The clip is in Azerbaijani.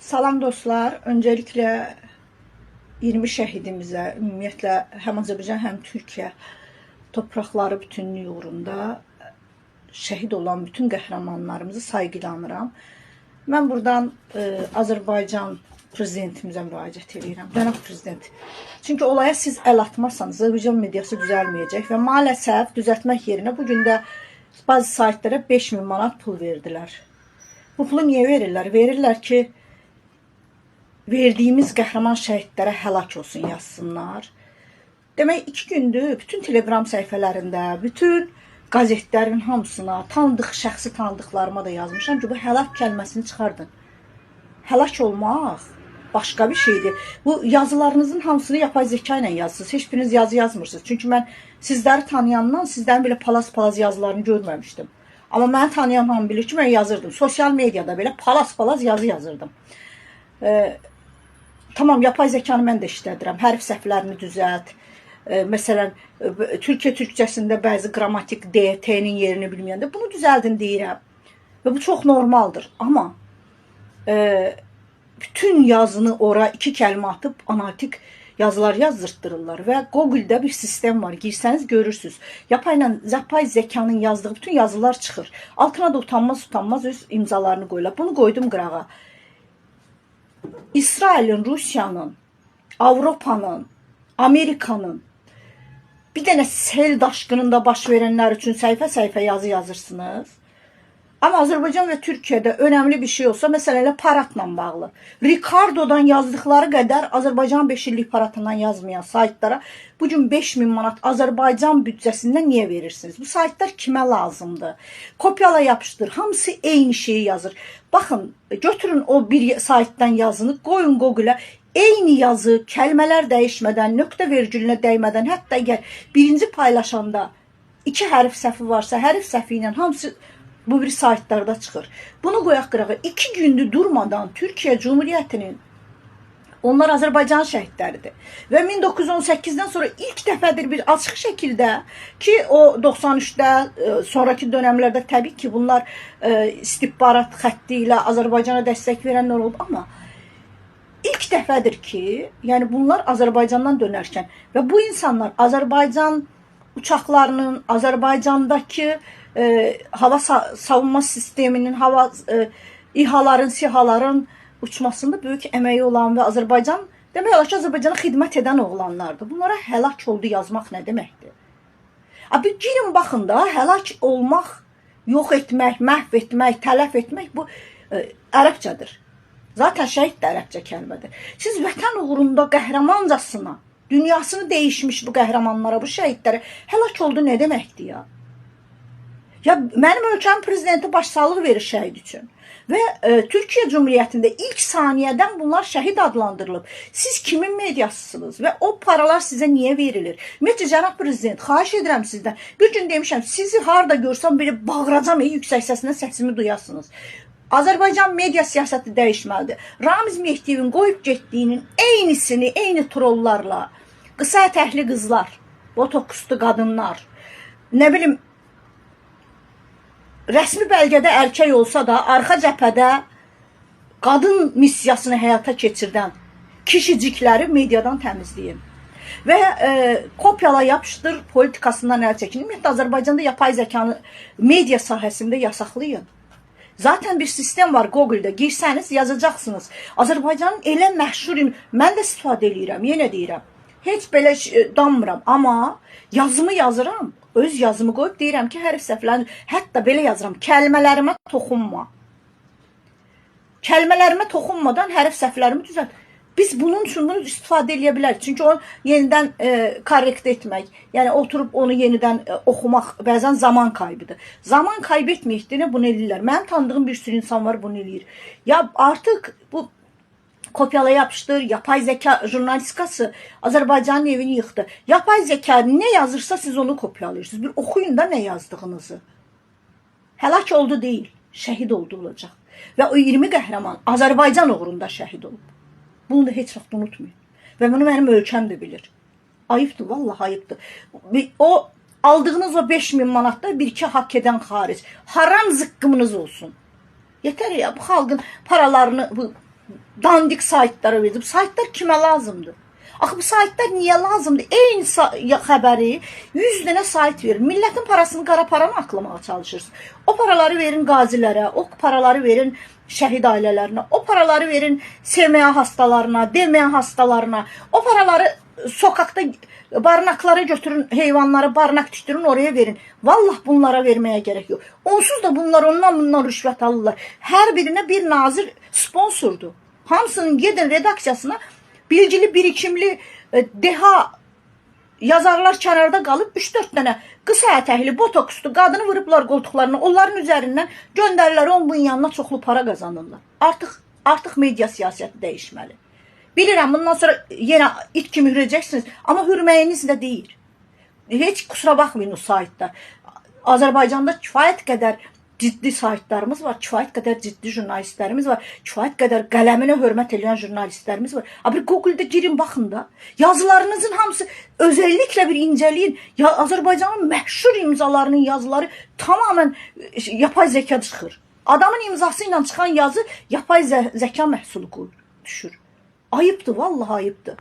Salam dostlar, öncelikle 20 şəhidimizə, ümumiyyətlə həm Azərbaycan, həm Türkiyə torpaqları bütünlüyü uğrunda şəhid olan bütün qəhrəmanlarımızı sayğılanıram. Mən buradan Azərbaycan prezidentimizə müraciət edirəm, cənab prezident. Çünki olaya siz əl atmazsanız Azərbaycan mediası düzəlməyəcək və maalesef düzəltmək yerinə bugün də bazı saytlara 5000 manat pul verdilər. Bu pulu niyə verirlər? Verirlər ki, verdiyimiz qəhrəman şəhidlərə həlak olsun yazsınlar. Demək 2 gündür bütün telegram səhifələrində, bütün qazetlərin hamısına, şəxsi tanıdıqlarıma da yazmışam ki, bu həlak kəlməsini çıxardın. Həlak olmaq başqa bir şeydir. Bu yazılarınızın hamısını yapay zeka ilə yazsınız. Heç biriniz yazı yazmırsınız. Çünki mən sizləri tanıyandan sizlərin belə palaz yazılarını görməmişdim. Amma məni tanıyan hamı bilir ki, mən yazırdım. Sosial mediada belə palaz yazı yazırdım. Tamam, yapay zekanı mən də işlədirəm. Hərf səhvlərini düzəlt. Məsələn, Türkiyə türkçəsində bəzi qrammatik D, T-nin yerini bilməyəndə bunu düzəldin deyirəm. Və bu çox normaldır. Amma bütün yazını ora 2 kəlmə atıb analitik yazılar yazdırtdırırlar və Google-da bir sistem var. Girsəniz görürsünüz. Yapay zekanın yazdığı bütün yazılar çıxır. Altına da utanmaz öz imzalarını qoyurlar. Bunu qoydum qırağa. İsrailin, Rusiyanın, Avropanın, Amerikanın bir dənə sel daşqınında baş verənlər üçün səhifə yazı yazırsınız. Amma Azərbaycan və Türkiyədə önəmli bir şey olsa, məsələn, elə paradla bağlı. Ricardo'dan yazdıqları qədər Azərbaycan 5 illik paradından yazmayan saytlara bugün 5000 manat Azərbaycan büdcəsindən niyə verirsiniz? Bu saytlar kimə lazımdır? Kopyala yapışdır. Hamısı eyni şeyi yazır. Baxın, götürün o bir saytdan yazını, qoyun Google-a. Eyni yazı, kəlmələr dəyişmədən, nöqtə vergülünə dəymədən, hətta əgər birinci paylaşanda 2 hərf səhvi varsa, hərf səhvi ilə hamısı bu bir saytlarda çıxır. Bunu qoyaq qırağa. 2 gündür durmadan Türkiyə Cumhuriyyətinin, onlar Azərbaycan şəhidləridir. Və 1918-dən sonra ilk dəfədir bir açıq şəkildə ki, o 93-də, sonraki dönəmlərdə təbii ki, bunlar istihbarat xətti ilə Azərbaycana dəstək verənlər oldu. Amma ilk dəfədir ki, yəni bunlar Azərbaycandan dönərkən və bu insanlar Azərbaycan uçaqlarının, Azərbaycandakı hava savunma sisteminin, İHA'ların, SİHA'ların uçmasında böyük əməyi olan və Azərbaycan, demək olar ki, Azərbaycana xidmət edən oğlanlardır. Bunlara həlak oldu yazmaq nə deməkdir? Bir girin baxın da, həlak olmaq, yox etmək, məhv etmək, tələf etmək, bu ərəbcədir. Zaten şəhid də ərəbcə kəlmədir. Siz vətən uğrunda qəhrəmancasına, dünyasını dəyişmiş bu qəhrəmanlara, bu şəhidlərə həlak oldu nə deməkdir ya? Ya mənim ölkəmin prezidenti başsağlığı verir şəhid üçün. Və Türkiyə Cumhuriyyətində ilk saniyədən bunlar şəhid adlandırılıb. Siz kimin mediasısınız və o paralar sizə niyə verilir? Ümumiyyətlə, cənab prezident, xahiş edirəm sizdən. Bir gün demişəm, sizi harada görsəm belə bağıracam, yüksək səslə səsimi duyasınız. Azərbaycan media siyasəti dəyişməlidir. Ramiz Mehdiyevin qoyub getdiyinin eynisini, eyni trollarla, qısa ətəkli qızlar, botokslu qadınlar, nə bilim, rəsmi bəlgədə erkək olsa da, arxa cəbhədə qadın missiyasını həyata keçirdən kişicikləri mediadan təmizləyin. Və kopyala yapışdır politikasından əl çəkin. Ümumiyyətlə, Azərbaycanda yapay zekanı media sahəsində yasaqlayın. Zaten bir sistem var Google-da. Girsəniz yazacaqsınız. Azərbaycanın elə məşhur, mən də istifadə edirəm, yenə deyirəm. Heç belə danmıram, amma yazımı yazıram. Öz yazımı qoyub deyirəm ki, hərf səhvlərini, hətta belə yazıram, kəlmələrimə toxunma. Kəlmələrimə toxunmadan hərf səhvlərimi düzəlt. Biz bunun üçün bunu istifadə edə bilərik. Çünki onu yenidən korrekt etmək, yəni oturub onu yenidən oxumaq bəzən zaman kaybıdır. Zaman kaybetməkdir, bunu edirlər. Mənim tanıdığım bir sürü insan var, bunu edir. Ya artıq bu kopyala yapışdır, yapay zeka jurnalistikası Azərbaycanın evini yıxdı. Yapay zeka nə yazırsa siz onu kopyalayırsınız. Bir oxuyun da nə yazdığınızı. Həlak oldu deyil, şəhid oldu olacaq. Və o 20 qəhrəman Azərbaycan uğrunda şəhid olub. Bunu da heç vaxt unutmayın. Və bunu mənim ölkəm də bilir. Ayıbdır, vallahi ayıbdır. O aldığınız o 5000 manatda bir-iki hak edən xaric. Haram zıqqımınız olsun. Yetər ya, bu xalqın paralarını, bu dandik saytlara verdim. Saytlar kimə lazımdır? Axı bu saytlar niyə lazımdır? Eyni xəbəri 100 dənə sayt verir. Millətin parasını qara para mı aklamağa çalışırsınız? O paraları verin qazilərə, o paraları verin şəhid ailələrinə, o paraları verin sevməyən hastalarına, deməyən hastalarına, o paraları sokakta barınaqlara götürün, heyvanları barınaq tikdirin, oraya verin. Vallah bunlara verməyə gerek yok. Onsuz da bunlar ondan rüşvət alırlar. Hər birinə bir nazir sponsordur. Hamısının gedin redaksiyasına bilgili, birikimli, deha yazarlar kənarda qalıb 3-4 dənə qısa ətəkli, botokslu qadını vurublar qoltuqlarına, onların üzərindən göndərirlər, onun bunun yanına çoxlu para qazanırlar. Artıq media siyasəti dəyişməli. Bilirəm, bundan sonra yenə it kimi hürəcəksiniz, amma hürməyiniz də deyir. Heç kusura baxmayın o saytda. Azərbaycanda kifayət qədər ciddi saytlarımız var, kifayət qədər ciddi jurnalistlərimiz var, kifayət qədər qələminə hörmət edən jurnalistlərimiz var. Abi Google-da girin, baxın da. Yazılarınızın hamısı özellikle bir incəliyin. Ya Azərbaycanın məşhur imzalarının yazıları tamamen yapay zeka çıxır. Adamın imzası ilə çıxan yazı yapay zeka məhsulu düşür. Ayıbdır, vallahi ayıbdır.